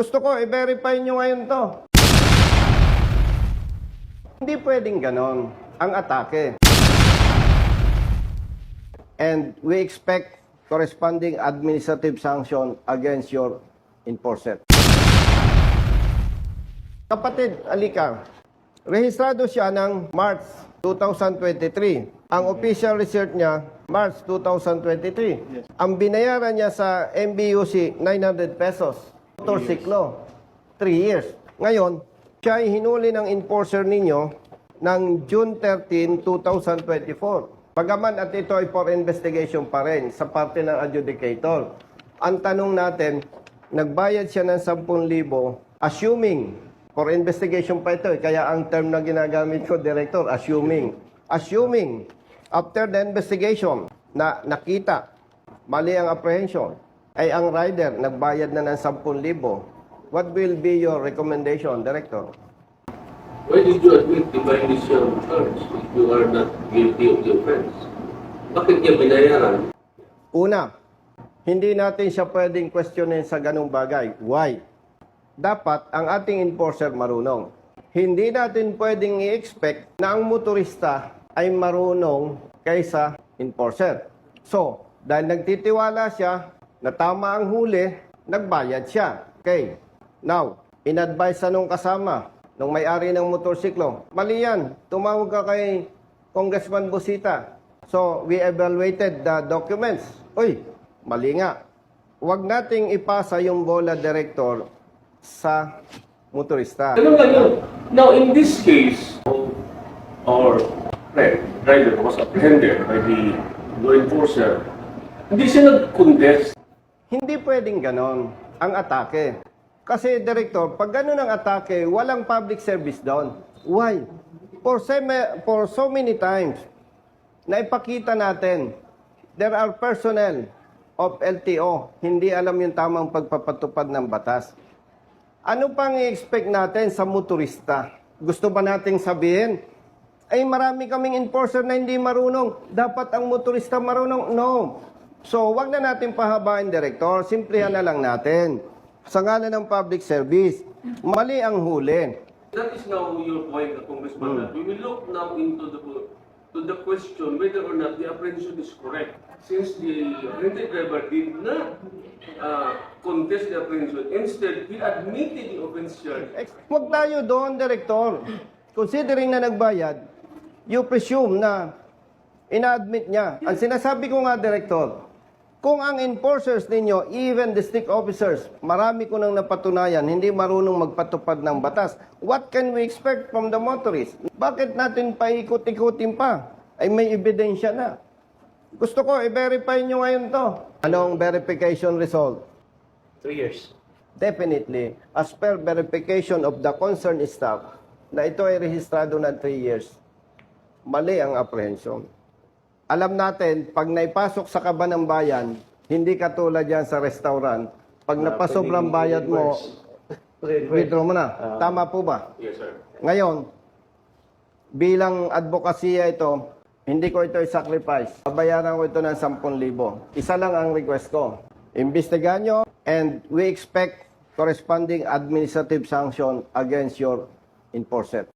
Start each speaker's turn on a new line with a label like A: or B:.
A: Gusto ko, i-verify nyo ngayon to. Hindi pwedeng ganon ang atake. And we expect corresponding administrative sanction against your enforcer. Kapatid, alika. Rehistrado siya ng March 2023. Ang official research niya, March 2023. Ang binayaran niya sa MBUC, 900 pesos. Motorsiklo, 3 years. Ngayon, siya ay hinuli ng enforcer ninyo ng June 13, 2024. Pagaman at ito ay for investigation pa rin sa parte ng adjudicator. Ang tanong natin, nagbayad siya ng 10,000 assuming, for investigation pa ito, kaya ang term na ginagamit ko, Director, assuming, after the investigation na nakita, mali ang apprehension, ay ang rider nagbayad na ng 10,000. What will be your recommendation, Director?
B: Why did you admit the violation charge if you are not guilty of the offense? Bakit niya binayaran?
A: Una, hindi natin siya pwedeng questionin sa ganung bagay. Why? Dapat ang ating enforcer marunong. Hindi natin pwedeng i-expect na ang motorista ay marunong kaysa enforcer. So, dahil nagtitiwala siya na tama ang huli, nagbayad siya. Okay. Now, in-advise nung kasama, nung may-ari ng motorsiklo, mali yan, tumawag ka kay Congressman Busita. So, we evaluated the documents. Uy, mali nga. Huwag nating ipasa yung bola, Director, sa motorista.
B: Ganun lang yun. Now, in this case, our rider was apprehended by the law enforcer. Hindi siya nag-contest.
A: Hindi pwedeng ganon ang atake. Kasi, Director, pag ganon ang atake, walang public service doon. Why? For so many times, na ipakita natin, there are personnel of LTO, hindi alam yung tamang pagpapatupad ng batas. Ano pang i-expect natin sa motorista? Gusto ba nating sabihin, ay marami kaming enforcer na hindi marunong, dapat ang motorista marunong? No. So, wag na natin pahabain, Director. Simplihan na lang natin. Sa ngalan ng public service, mali ang huli.
B: That is now your point, Congressman, that we will look now into the question whether or not the apprehension is correct. Since the apprehended driver did not contest the apprehension, instead, he admitted the offense charge.
A: Huwag tayo doon, Director. Considering na nagbayad, you presume na ina-admit niya. Ang sinasabi ko nga, Director, kung ang enforcers ninyo, even district officers, marami ko nang napatunayan, hindi marunong magpatupad ng batas. What can we expect from the motorist? Bakit natin paikot-ikutin pa? Ay may ebidensya na. Gusto ko, i-verify nyo ngayon to. Anong verification result?
C: 3 years.
A: Definitely, as per verification of the concerned staff, na ito ay rehistrado na 3 years, mali ang apprehension. Alam natin, pag naipasok sa kaban ng bayan, hindi katulad yan sa restaurant. Pag napasobrang bayad mo, withdraw mo na. Tama po ba?
B: Yes, sir.
A: Ngayon, bilang advokasya ito, hindi ko ito i-sacrifice. Babayaran ko ito ng 10,000. Isa lang ang request ko. Imbestigahan nyo and we expect corresponding administrative sanction against your enforcer.